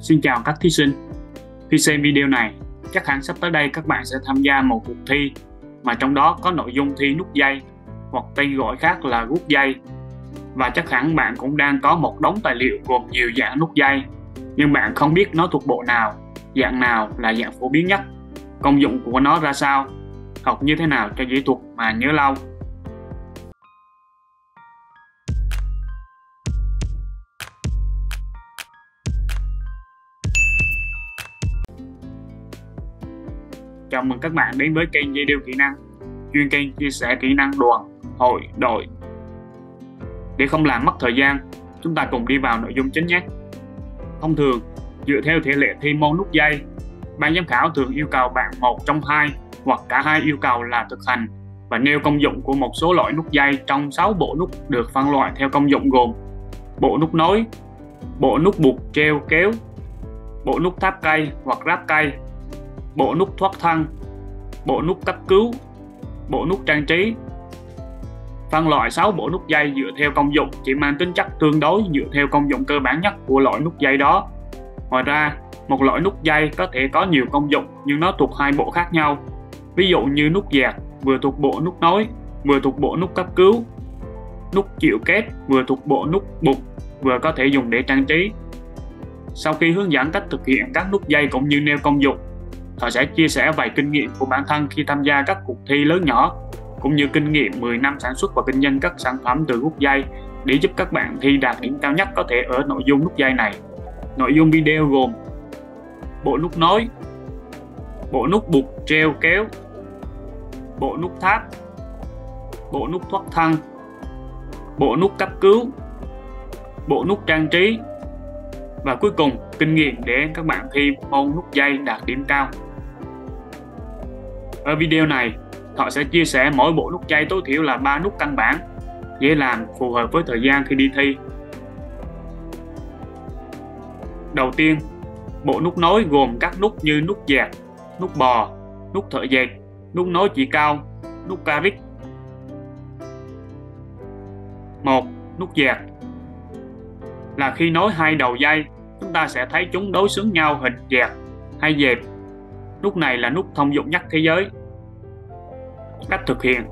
Xin chào các thí sinh. Khi xem video này, chắc hẳn sắp tới đây các bạn sẽ tham gia một cuộc thi mà trong đó có nội dung thi nút dây hoặc tên gọi khác là guốc dây. Và chắc hẳn bạn cũng đang có một đống tài liệu gồm nhiều dạng nút dây, nhưng bạn không biết nó thuộc bộ nào, dạng nào là dạng phổ biến nhất, công dụng của nó ra sao, học như thế nào cho dễ thuộc mà nhớ lâu. Chào mừng các bạn đến với kênh Dây Đeo Kỹ Năng, chuyên kênh chia sẻ kỹ năng đoàn, hội, đội. Để không làm mất thời gian, chúng ta cùng đi vào nội dung chính nhé. Thông thường, dựa theo thể lệ thi môn nút dây, ban giám khảo thường yêu cầu bạn một trong hai hoặc cả hai yêu cầu là thực hành và nêu công dụng của một số loại nút dây trong 6 bộ nút được phân loại theo công dụng gồm: bộ nút nối, bộ nút buộc treo kéo, bộ nút tháp cây hoặc ráp cây, bộ nút thoát thân, bộ nút cấp cứu, bộ nút trang trí. Phân loại 6 bộ nút dây dựa theo công dụng chỉ mang tính chất tương đối dựa theo công dụng cơ bản nhất của loại nút dây đó. Ngoài ra, một loại nút dây có thể có nhiều công dụng nhưng nó thuộc hai bộ khác nhau. Ví dụ như nút dẹt vừa thuộc bộ nút nối, vừa thuộc bộ nút cấp cứu. Nút chịu kết vừa thuộc bộ nút buộc, vừa có thể dùng để trang trí. Sau khi hướng dẫn cách thực hiện các nút dây cũng như nêu công dụng, thầy sẽ chia sẻ vài kinh nghiệm của bản thân khi tham gia các cuộc thi lớn nhỏ, cũng như kinh nghiệm 10 năm sản xuất và kinh doanh các sản phẩm từ guốc dây để giúp các bạn thi đạt điểm cao nhất có thể ở nội dung nút dây này. Nội dung video gồm bộ nút nối, bộ nút buộc treo kéo, bộ nút tháp, bộ nút thoát thân, bộ nút cấp cứu, bộ nút trang trí và cuối cùng kinh nghiệm để các bạn thi môn nút dây đạt điểm cao. Ở video này, họ sẽ chia sẻ mỗi bộ nút dây tối thiểu là 3 nút căn bản, dễ làm, phù hợp với thời gian khi đi thi. Đầu tiên, bộ nút nối gồm các nút như nút dẹt, nút bò, nút thợ dệt, nút nối chỉ cao, nút carrick. 1. Nút dẹt là khi nối hai đầu dây, chúng ta sẽ thấy chúng đối xứng nhau hình dẹt hay dẹp. Nút này là nút thông dụng nhất thế giới. Cách thực hiện: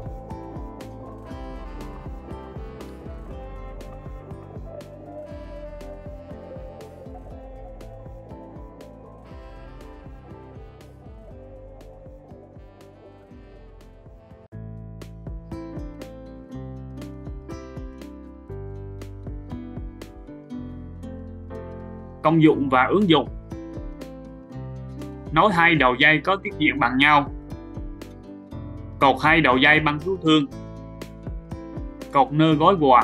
công dụng và ứng dụng. Nối hai đầu dây có tiết diện bằng nhau. Cột hai đầu dây băng cứu thương. Cột nơ gói quà.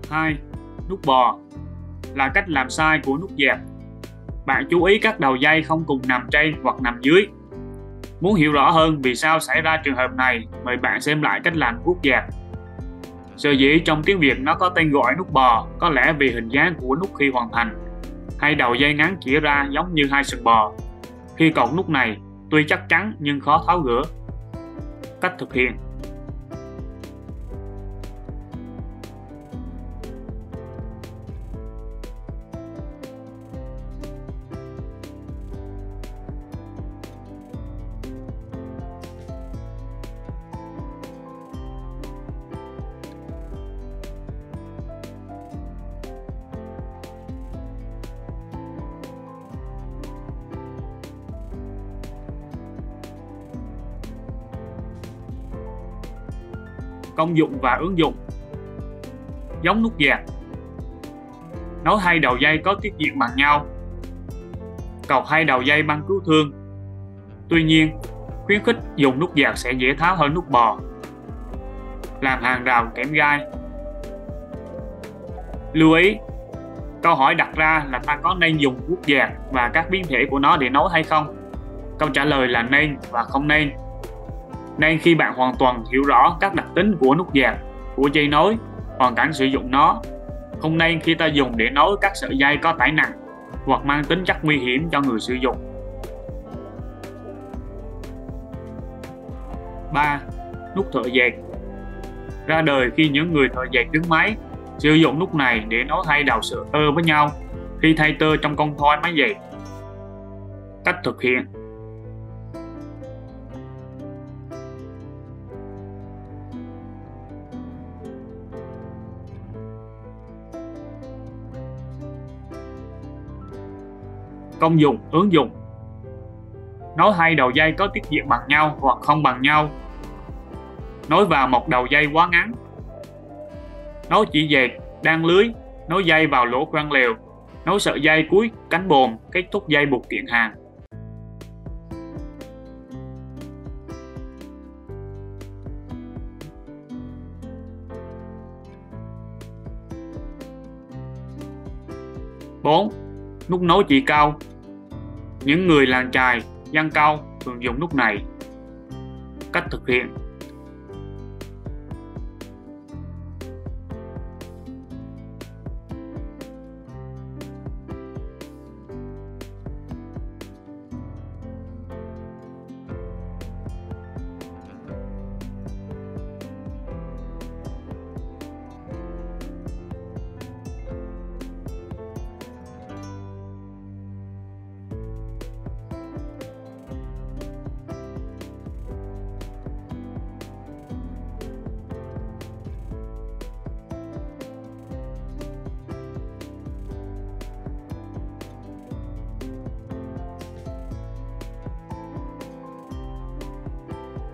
2. Nút bò là cách làm sai của nút dẹt. Bạn chú ý các đầu dây không cùng nằm trên hoặc nằm dưới. Muốn hiểu rõ hơn vì sao xảy ra trường hợp này, mời bạn xem lại cách làm guốc dẹt. Sở dĩ trong tiếng Việt nó có tên gọi nút bò có lẽ vì hình dáng của nút khi hoàn thành. Hai đầu dây ngắn chĩa ra giống như hai sừng bò. Khi cột nút này tuy chắc chắn nhưng khó tháo gỡ. Cách thực hiện: công dụng và ứng dụng. Giống nút dẹt, nối hai đầu dây có tiết diện bằng nhau. Cột hai đầu dây băng cứu thương. Tuy nhiên, khuyến khích dùng nút dẹt sẽ dễ tháo hơn nút bò. Làm hàng rào kẽm gai. Lưu ý, câu hỏi đặt ra là ta có nên dùng guốc dẹt và các biến thể của nó để nối hay không? Câu trả lời là nên và không nên. Nên khi bạn hoàn toàn hiểu rõ các đặc tính của nút dẹt, của dây nối, hoàn cảnh sử dụng nó. Không nên khi ta dùng để nối các sợi dây có tải nặng hoặc mang tính chất nguy hiểm cho người sử dụng. 3. Nút thợ dệt ra đời khi những người thợ dệt đứng máy sử dụng nút này để nối hai đầu sợi tơ với nhau khi thay tơ trong con thoi máy giày. Cách thực hiện: công dụng, ứng dụng. Nối hai đầu dây có tiết diện bằng nhau hoặc không bằng nhau. Nối vào một đầu dây quá ngắn. Nối chỉ dệt, đan lưới, nối dây vào lỗ khoan lều, nối sợi dây cuối cánh buồm, kết thúc dây buộc kiện hàng. Bốn, nút nối chỉ cao. Những người làng chài, giăng cau thường dùng nút này. Cách thực hiện: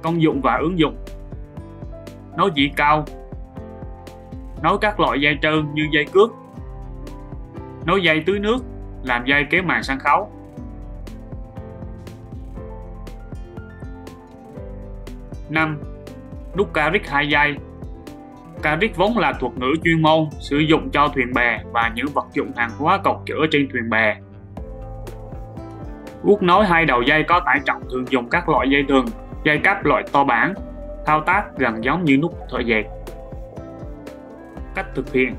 công dụng và ứng dụng. Nối chỉ cao. Nối các loại dây trơn như dây cước. Nối dây tưới nước, làm dây kéo màn sân khấu. Năm, nút carrick 2 dây. Carrick vốn là thuật ngữ chuyên môn sử dụng cho thuyền bè và những vật dụng hàng hóa cột chở trên thuyền bè. Guốc nối hai đầu dây có tải trọng thường dùng các loại dây thừng, dây cáp loại to bản, thao tác gần giống như nút thợ dệt. Cách thực hiện: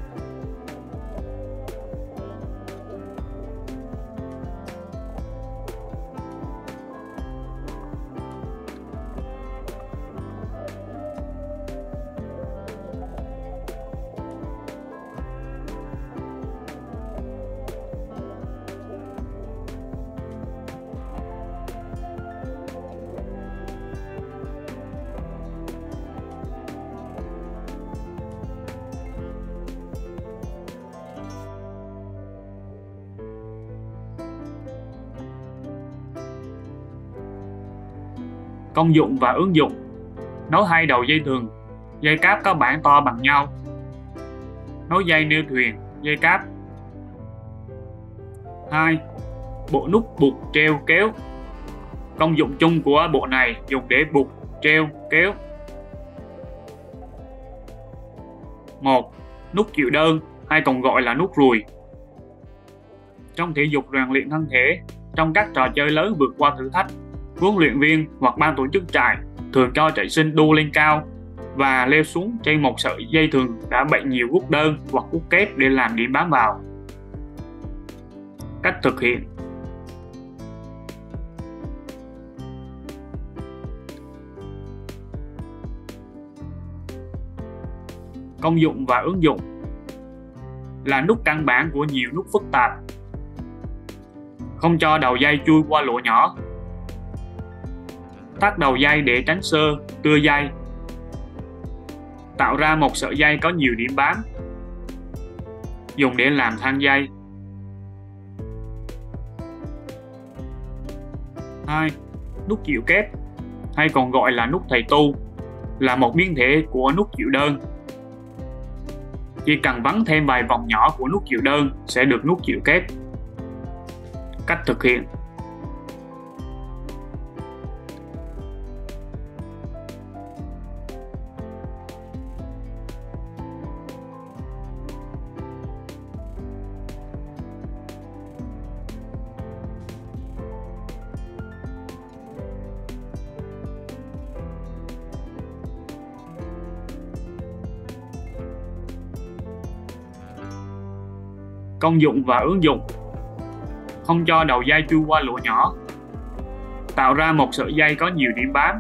công dụng và ứng dụng. Nối hai đầu dây thừng, dây cáp có bản to bằng nhau. Nối dây neo thuyền, dây cáp. 2. Bộ nút buộc treo kéo. Công dụng chung của bộ này dùng để buộc, treo, kéo. 1. Nút chịu đơn hay còn gọi là nút rùi. Trong thể dục rèn luyện thân thể, trong các trò chơi lớn vượt qua thử thách, huấn luyện viên hoặc ban tổ chức trại thường cho chạy sinh đu lên cao và leo xuống trên một sợi dây thừng đã bện nhiều guốc đơn hoặc guốc kép để làm điểm bám vào. Cách thực hiện: công dụng và ứng dụng. Là nút căn bản của nhiều nút phức tạp. Không cho đầu dây chui qua lỗ nhỏ. Thắt đầu dây để tránh xơ, tưa dây. Tạo ra một sợi dây có nhiều điểm bám. Dùng để làm thang dây. 2. Nút chịu kép hay còn gọi là nút thầy tu là một biến thể của nút chịu đơn. Chỉ cần vắn thêm vài vòng nhỏ của nút chịu đơn sẽ được nút chịu kép. Cách thực hiện: công dụng và ứng dụng. Không cho đầu dây chui qua lỗ nhỏ. Tạo ra một sợi dây có nhiều điểm bám.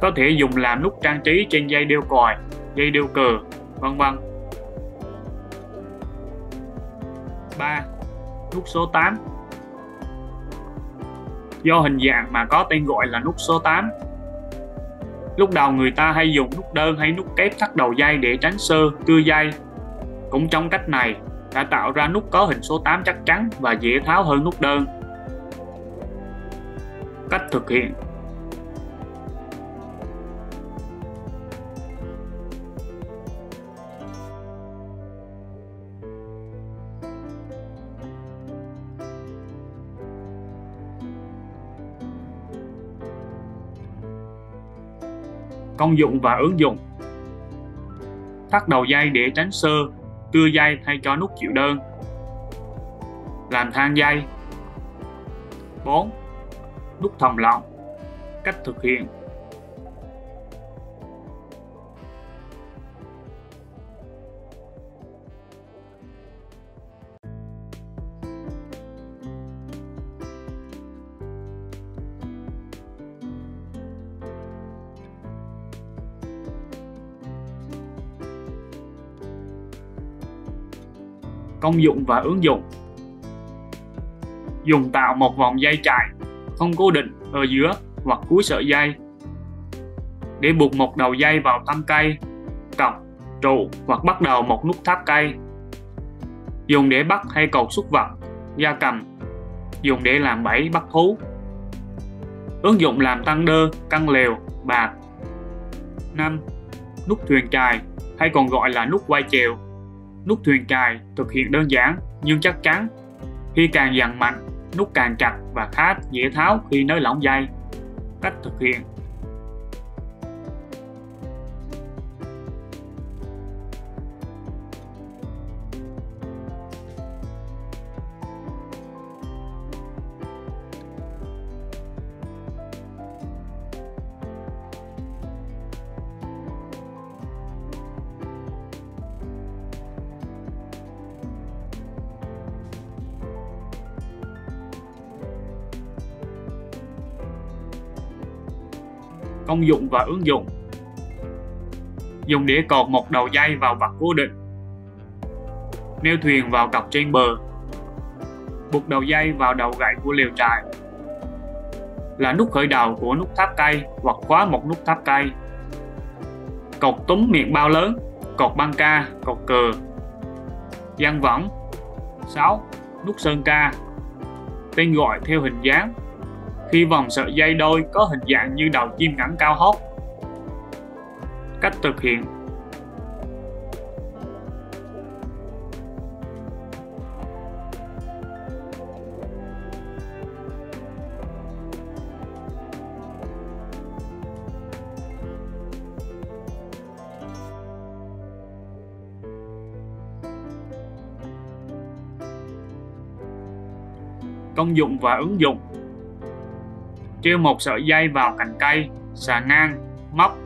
Có thể dùng làm nút trang trí trên dây đeo còi, dây đeo cờ, vân vân. 3. Nút số 8. Do hình dạng mà có tên gọi là nút số 8. Lúc đầu người ta hay dùng nút đơn hay nút kép thắt đầu dây để tránh xơ, cưa dây. Cũng trong cách này đã tạo ra nút có hình số 8 chắc chắn và dễ tháo hơn nút đơn. Cách thực hiện. Công dụng và ứng dụng. Thắt đầu dây để tránh xơ, cưa dây thay cho nút chịu đơn. Làm than dây. 4. Nút thòng lọng. Cách thực hiện. Công dụng và ứng dụng. Dùng tạo một vòng dây chài không cố định ở giữa hoặc cuối sợi dây để buộc một đầu dây vào thân cây, cọc, trụ hoặc bắt đầu một nút thắt cây. Dùng để bắt hay cột súc vật, gia cầm. Dùng để làm bẫy bắt thú. Ứng dụng làm tăng đơ, căng lều, bạc. 5. Nút thuyền chài hay còn gọi là nút quay chèo. Nút thuyền chài thực hiện đơn giản nhưng chắc chắn. Khi càng dằn mạnh, nút càng chặt và khá dễ tháo khi nới lỏng dây. Cách thực hiện. Công dụng và ứng dụng. Dùng để cột một đầu dây vào vật cố định. Neo thuyền vào cọc trên bờ. Buộc đầu dây vào đầu gậy của lều trại. Là nút khởi đầu của nút thắt cây hoặc khóa một nút thắt cây. Cột túm miệng bao lớn, cột băng ca, cột cờ. Giăng võng. 6. Nút sơn ca. Tên gọi theo hình dáng. Khi vòng sợi dây đôi có hình dạng như đầu chim ngắn cao hót. Cách thực hiện. Công dụng và ứng dụng. Treo một sợi dây vào cành cây, xà ngang, móc.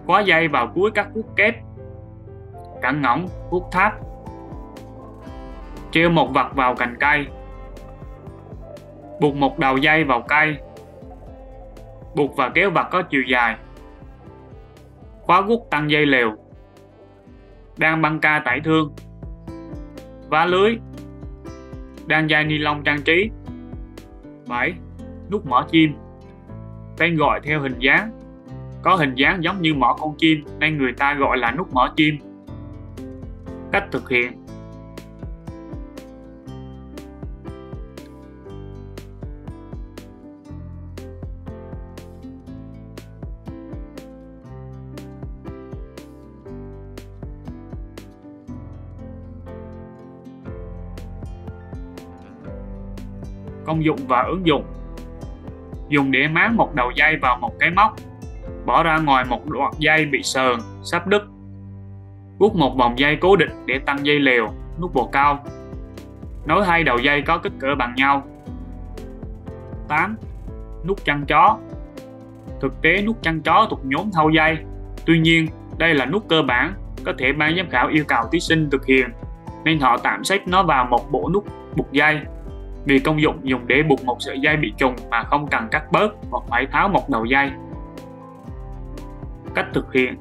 Khóa dây vào cuối các cuốc kép, cản ngỗng, cuốc tháp. Treo một vật vào cành cây. Buộc một đầu dây vào cây. Buộc và kéo vật có chiều dài. Khóa guốc tăng dây lều. Đan băng ca tẩy thương. Vá lưới. Đan dây ni lông trang trí. 7. Nút mỏ chim. Tên gọi theo hình dáng. Có hình dáng giống như mỏ con chim nên người ta gọi là nút mỏ chim. Cách thực hiện. Công dụng và ứng dụng. Dùng để máng một đầu dây vào một cái móc. Bỏ ra ngoài một đoạn dây bị sờn, sắp đứt. Guốc một vòng dây cố định để tăng dây lều, nút bồ cao. Nối hai đầu dây có kích cỡ bằng nhau. 8. Nút chăn chó. Thực tế nút chăn chó thuộc nhóm thâu dây. Tuy nhiên, đây là nút cơ bản, có thể ban giám khảo yêu cầu thí sinh thực hiện, nên họ tạm xếp nó vào một bộ nút buộc dây. Vì công dụng dùng để buộc một sợi dây bị trùng mà không cần cắt bớt hoặc phải tháo một đầu dây. Cách thực hiện.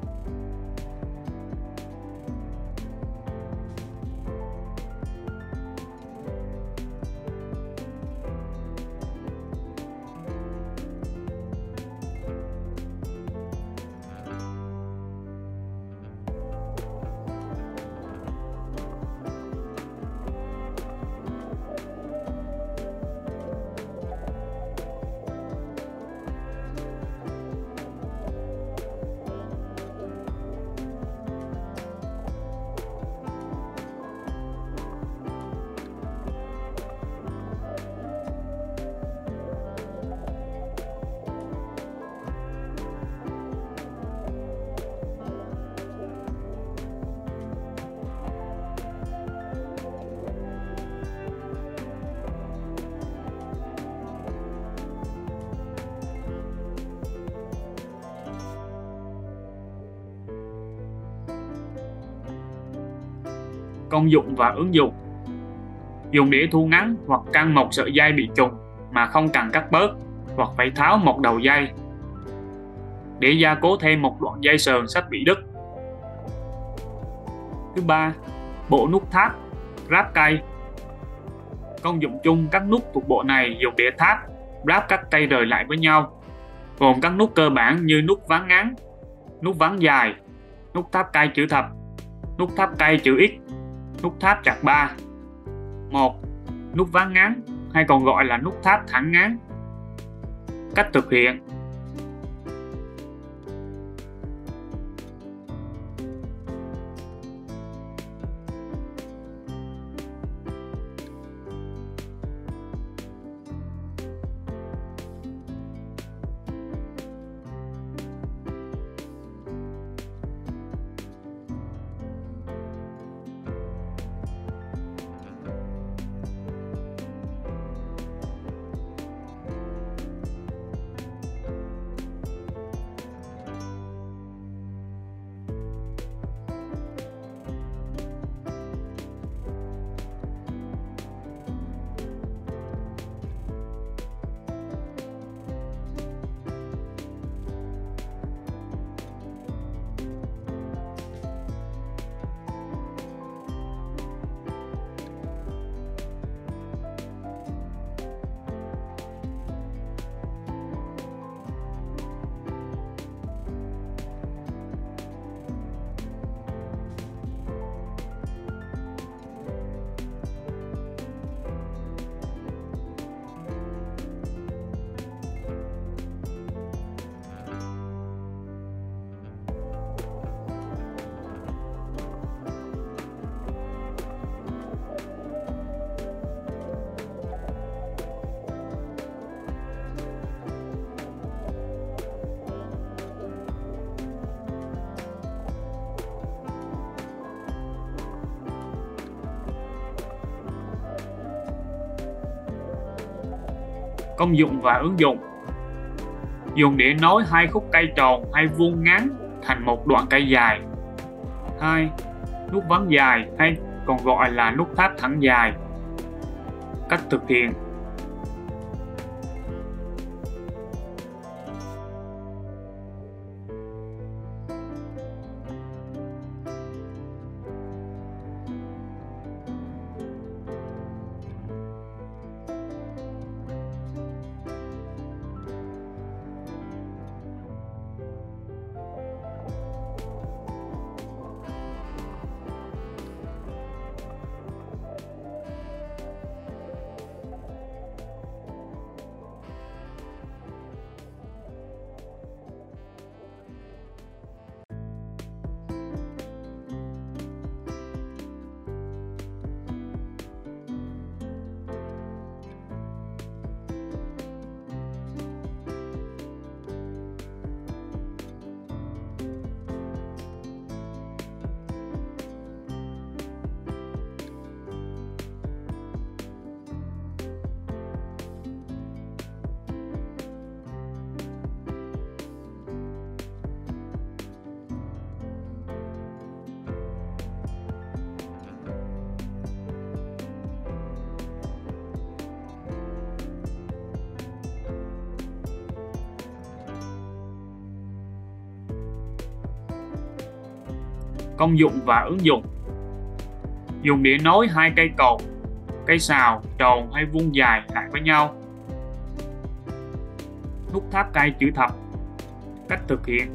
Công dụng và ứng dụng. Dùng để thu ngắn hoặc căng một sợi dây bị trùng mà không cần cắt bớt hoặc phải tháo một đầu dây. Để gia cố thêm một đoạn dây sờn sắp bị đứt. Thứ ba, bộ nút thắt, ráp cây. Công dụng chung các nút thuộc bộ này dùng để thắt, ráp các cây rời lại với nhau, gồm các nút cơ bản như nút ván ngắn, nút ván dài, nút thắt cây chữ thập, nút thắt cây chữ X, nút thắt chặt ba. 1. Nút ván ngắn hay còn gọi là nút thắt thẳng ngắn. Cách thực hiện. Công dụng và ứng dụng. Dùng để nối hai khúc cây tròn hay vuông ngắn thành một đoạn cây dài. 2. Nút ván dài hay còn gọi là nút thắt thẳng dài. Cách thực hiện. Công dụng và ứng dụng. Dùng để nối hai cây cột, cây sào, tròn hay vuông dài lại với nhau. Nút thắt cây chữ thập. Cách thực hiện.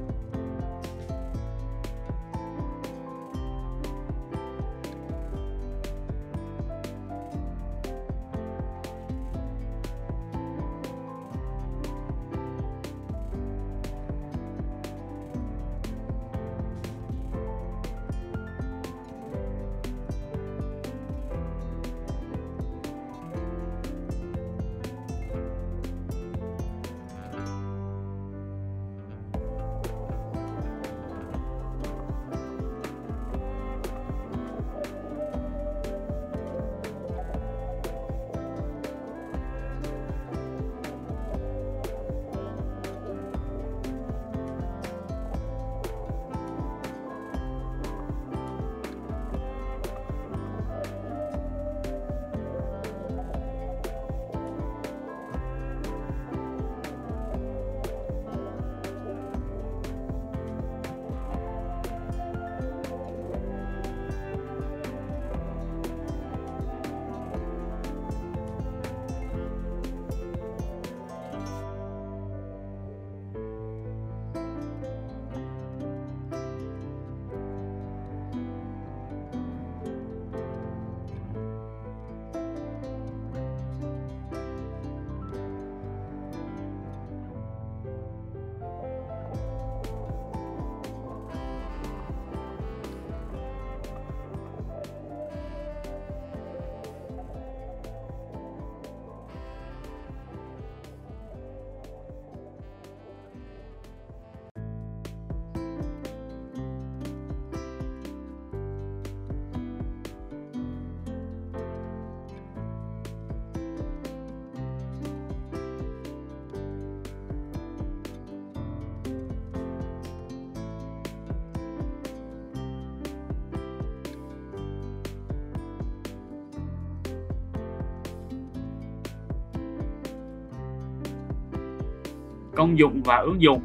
Công dụng và ứng dụng.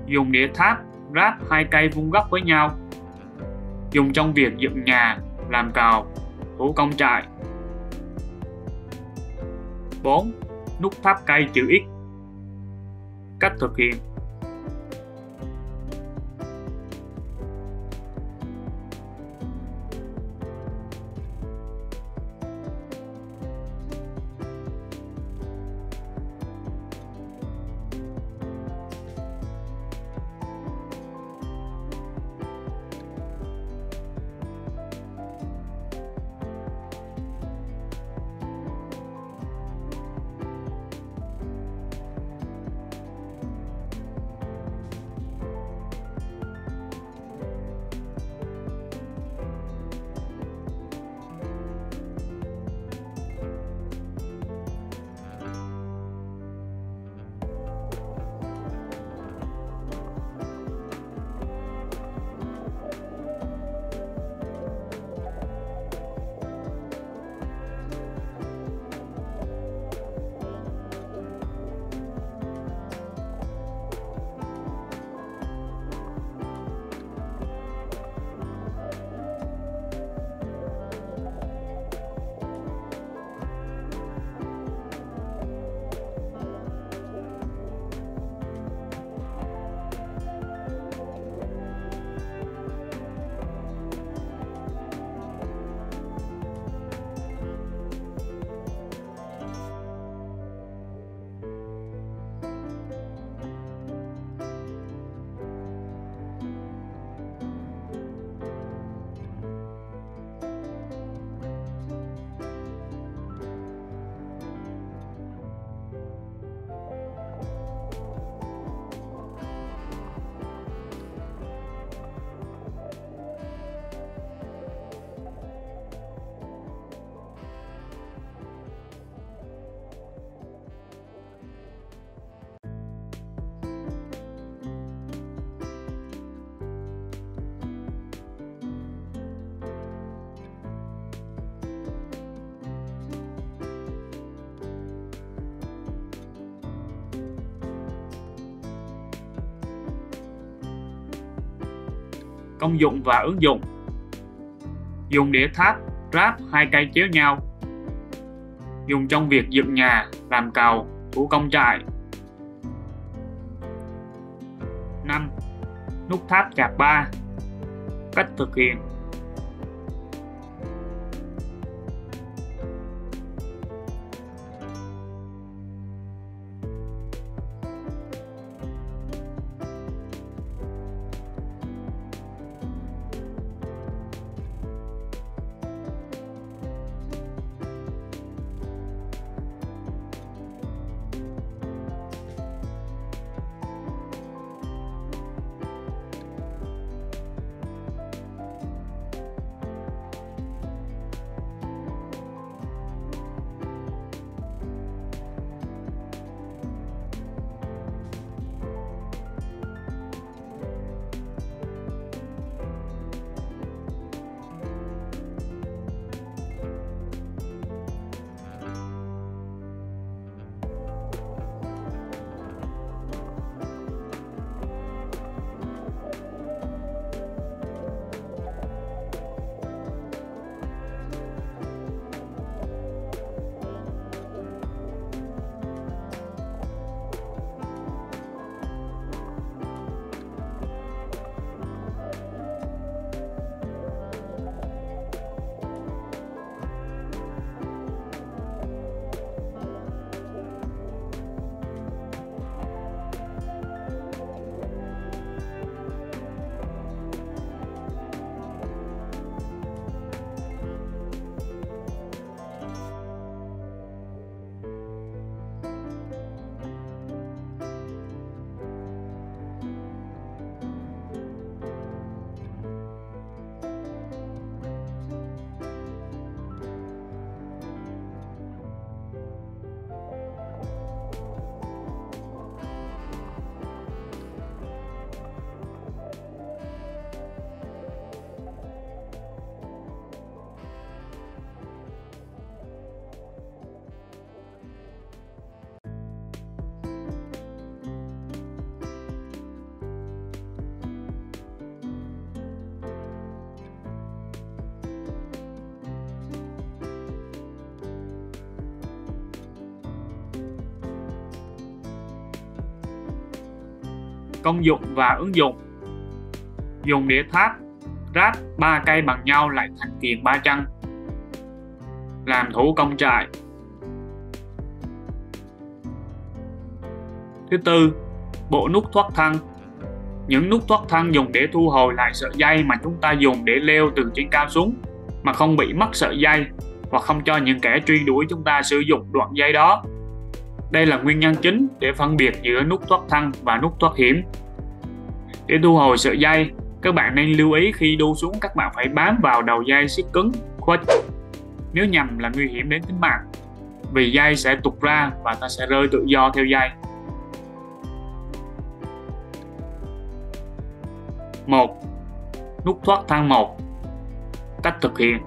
Dùng để tháp, ráp hai cây vuông góc với nhau. Dùng trong việc dựng nhà, làm cào, thủ công trại. 4. Nút tháp cây chữ X. Cách thực hiện. Công dụng và ứng dụng. Dùng để tháp, ráp hai cây chéo nhau. Dùng trong việc dựng nhà, làm cầu, thủ công trại. 5. Nút tháp chạc 3. Cách thực hiện. Công dụng và ứng dụng. Dùng để tháp ráp 3 cây bằng nhau lại thành kiềng 3 chân. Làm thủ công trại. Thứ tư, bộ nút thoát thân. Những nút thoát thân dùng để thu hồi lại sợi dây mà chúng ta dùng để leo từ trên cao xuống mà không bị mất sợi dây, hoặc không cho những kẻ truy đuổi chúng ta sử dụng đoạn dây đó. Đây là nguyên nhân chính để phân biệt giữa nút thoát thân và nút thoát hiểm. Để thu hồi sợi dây, các bạn nên lưu ý khi đu xuống các bạn phải bám vào đầu dây siết cứng, khuếch. Nếu nhầm là nguy hiểm đến tính mạng, vì dây sẽ tuột ra và ta sẽ rơi tự do theo dây. 1. Nút thoát thân 1. Cách thực hiện.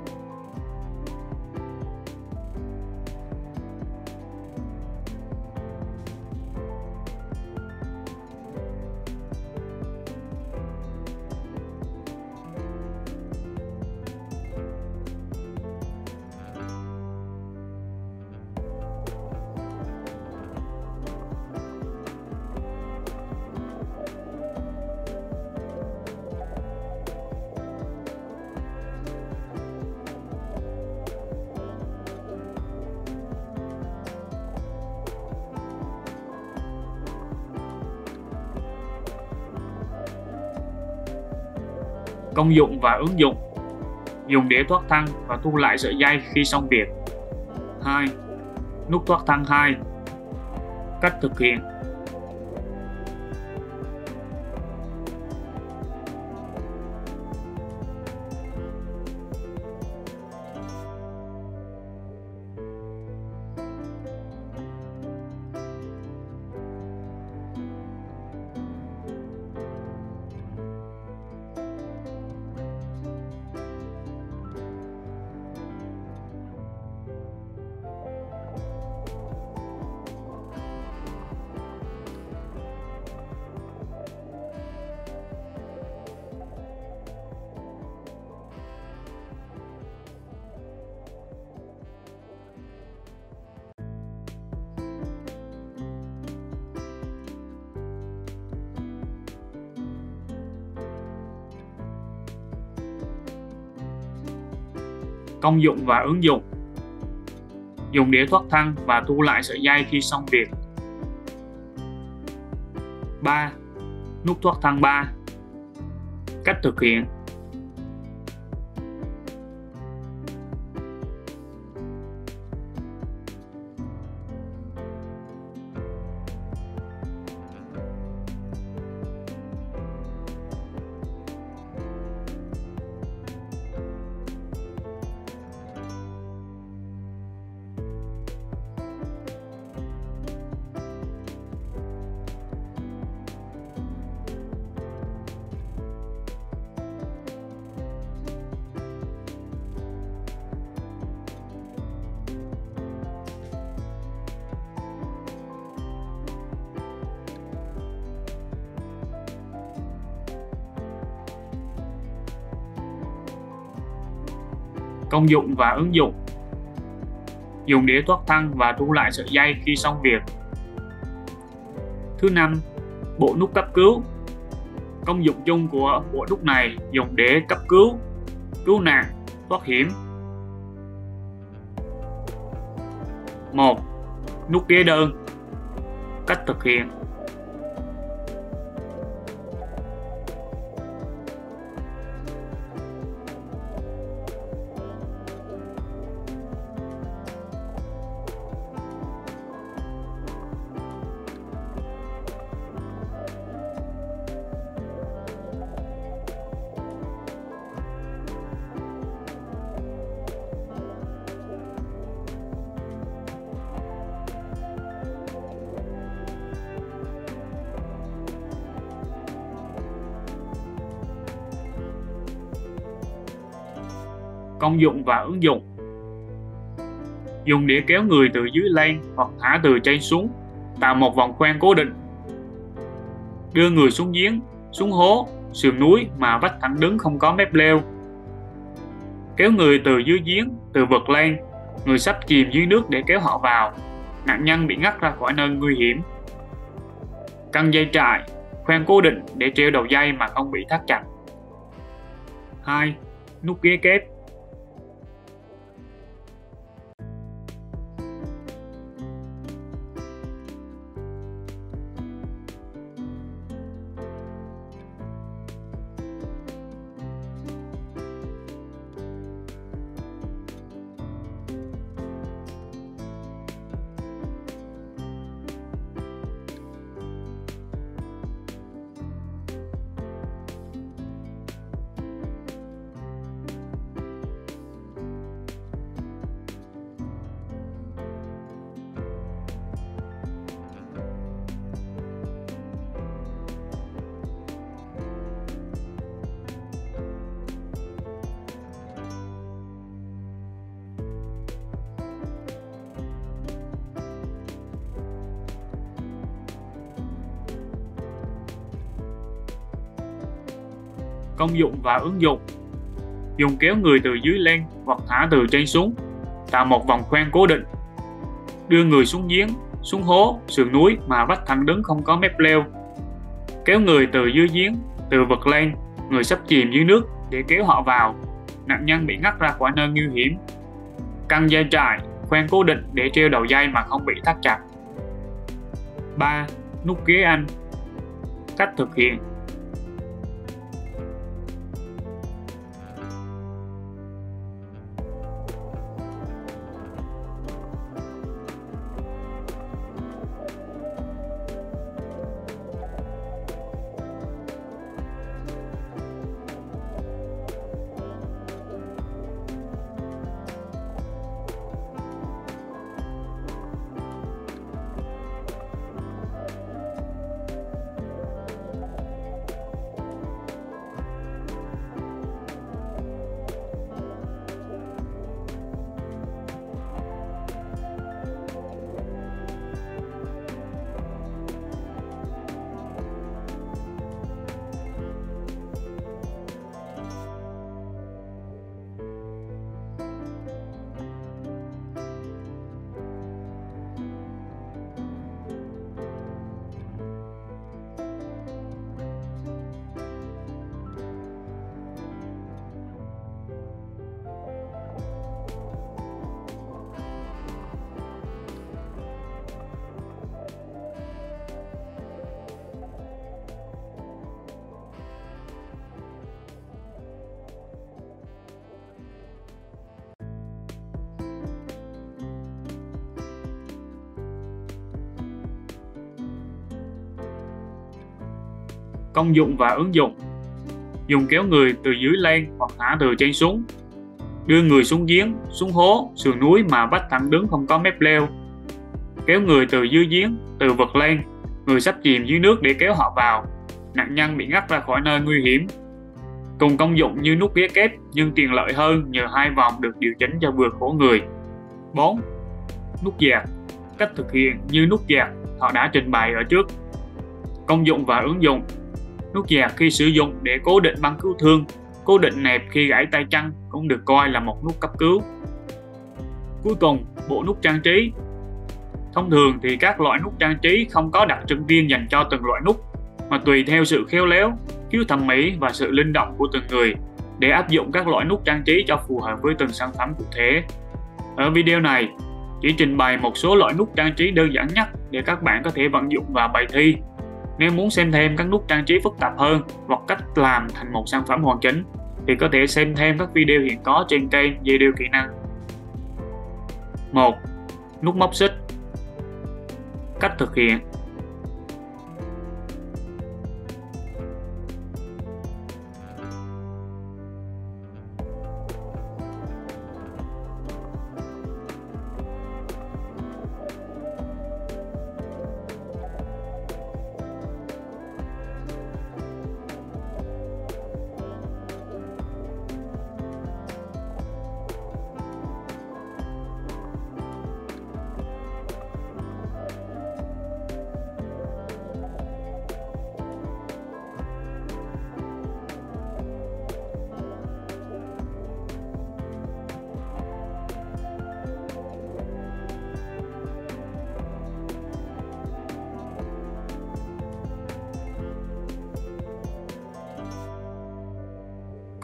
Công dụng và ứng dụng. Dùng để thoát thân và thu lại sợi dây khi xong việc. 2. Nút thoát thân 2. Cách thực hiện. Công dụng và ứng dụng. Dùng để thoát thân và thu lại sợi dây khi xong việc. 3. Nút thoát thân 3. Cách thực hiện. Công dụng và ứng dụng. Dùng để thoát thân và thu lại sợi dây khi xong việc. Thứ 5. Bộ nút cấp cứu. Công dụng chung của bộ nút này dùng để cấp cứu, cứu nạn, thoát hiểm. 1. Nút ghế đơn. Cách thực hiện. Công dụng và ứng dụng. Dùng để kéo người từ dưới lên hoặc thả từ trên xuống, tạo một vòng khoan cố định. Đưa người xuống giếng, xuống hố, sườn núi mà vách thẳng đứng không có mép leo. Kéo người từ dưới giếng, từ vực lên, người sắp chìm dưới nước để kéo họ vào, nạn nhân bị ngắt ra khỏi nơi nguy hiểm. Căng dây trại, khoen cố định để treo đầu dây mà không bị thắt chặt. 2. Nút ghế kép. Công dụng và ứng dụng. Dùng kéo người từ dưới lên hoặc thả từ trên xuống, tạo một vòng khoen cố định. Đưa người xuống giếng, xuống hố, sườn núi mà vách thẳng đứng không có mép leo. Kéo người từ dưới giếng, từ vực lên, người sắp chìm dưới nước để kéo họ vào, nạn nhân bị ngắt ra khỏi nơi nguy hiểm. Căng dây trại, khoen cố định để treo đầu dây mà không bị thắt chặt. 3. Nút ghế Anh. Cách thực hiện. Công dụng và ứng dụng. Dùng kéo người từ dưới lên hoặc thả từ trên xuống. Đưa người xuống giếng, xuống hố, sườn núi mà vách thẳng đứng không có mép leo. Kéo người từ dưới giếng, từ vực lên, người sắp chìm dưới nước để kéo họ vào, nạn nhân bị ngắt ra khỏi nơi nguy hiểm. Cùng công dụng như nút ghế kép nhưng tiện lợi hơn nhờ hai vòng được điều chỉnh cho vừa khổ người. 4. Nút dạt. Cách thực hiện như nút dạt họ đã trình bày ở trước. Công dụng và ứng dụng. Nút dạt khi sử dụng để cố định băng cứu thương, cố định nẹp khi gãy tay chân cũng được coi là một nút cấp cứu. Cuối cùng, bộ nút trang trí. Thông thường thì các loại nút trang trí không có đặc trưng riêng dành cho từng loại nút, mà tùy theo sự khéo léo, khiếu thẩm mỹ và sự linh động của từng người để áp dụng các loại nút trang trí cho phù hợp với từng sản phẩm cụ thể. Ở video này, chỉ trình bày một số loại nút trang trí đơn giản nhất để các bạn có thể vận dụng vào bài thi. Nếu muốn xem thêm các nút trang trí phức tạp hơn hoặc cách làm thành một sản phẩm hoàn chỉnh thì có thể xem thêm các video hiện có trên kênh Dây Đeo Kỹ Năng. 1. Nút móc xích. Cách thực hiện.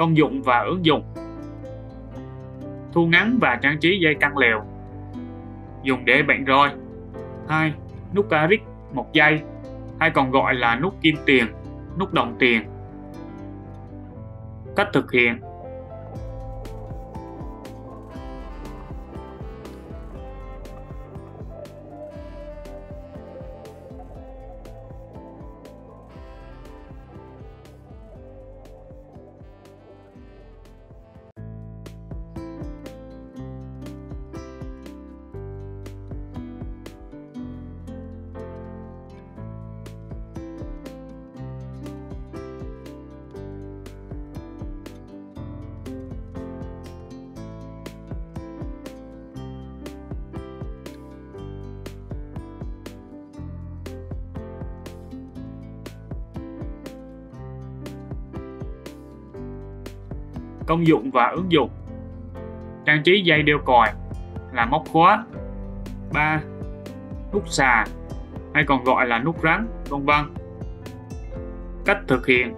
Công dụng và ứng dụng. Thu ngắn và trang trí dây căng lều, dùng để bệnh roi. 2. Nút Carrick 1 giây, hay còn gọi là nút kim tiền, nút đồng tiền. Cách thực hiện. Công dụng và ứng dụng. Trang trí dây đeo còi, làm móc khóa. 3. Nút xà, hay còn gọi là nút rắn, vân vân. Cách thực hiện.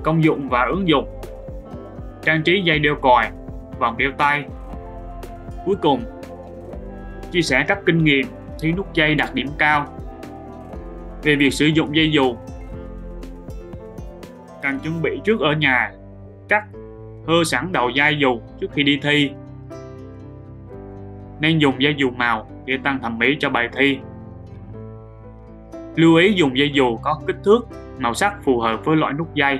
Công dụng và ứng dụng. Trang trí dây đeo còi, vòng đeo tay. Cuối cùng, chia sẻ các kinh nghiệm thi nút dây đạt điểm cao. Về việc sử dụng dây dù, cần chuẩn bị trước ở nhà, cắt, hơ sẵn đầu dây dù trước khi đi thi. Nên dùng dây dù màu để tăng thẩm mỹ cho bài thi. Lưu ý dùng dây dù có kích thước, màu sắc phù hợp với loại nút dây.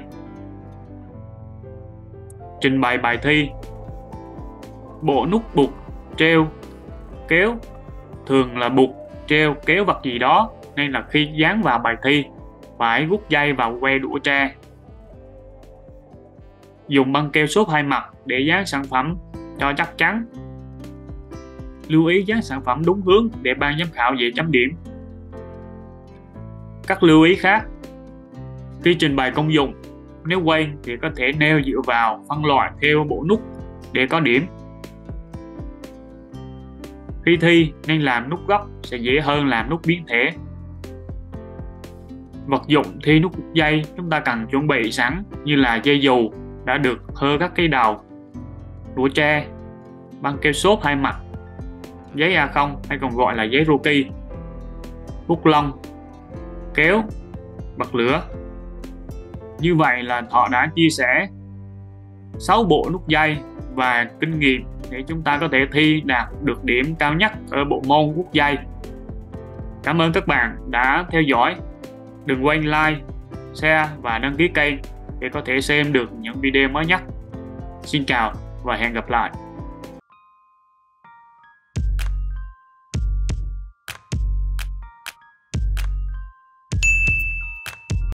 Trình bày bài thi. Bộ nút buộc, treo, kéo thường là buộc, treo, kéo vật gì đó, nên là khi dán vào bài thi phải rút dây và que đũa tre. Dùng băng keo xốp 2 mặt để dán sản phẩm cho chắc chắn. Lưu ý dán sản phẩm đúng hướng để ban giám khảo dễ chấm điểm. Các lưu ý khác. Khi trình bày công dụng, nếu quên thì có thể nêu dựa vào phân loại theo bộ nút để có điểm. Khi thi nên làm nút góc sẽ dễ hơn làm nút biến thể. Vật dụng thi nút dây chúng ta cần chuẩn bị sẵn như là dây dù đã được hơ các cái đầu, đũa tre, băng keo xốp 2 mặt, giấy A0 hay còn gọi là giấy Rocky, bút lông, kéo, bật lửa. Như vậy là họ đã chia sẻ 6 bộ nút dây và kinh nghiệm để chúng ta có thể thi đạt được điểm cao nhất ở bộ môn nút dây. Cảm ơn các bạn đã theo dõi. Đừng quên like, share và đăng ký kênh để có thể xem được những video mới nhất. Xin chào và hẹn gặp lại.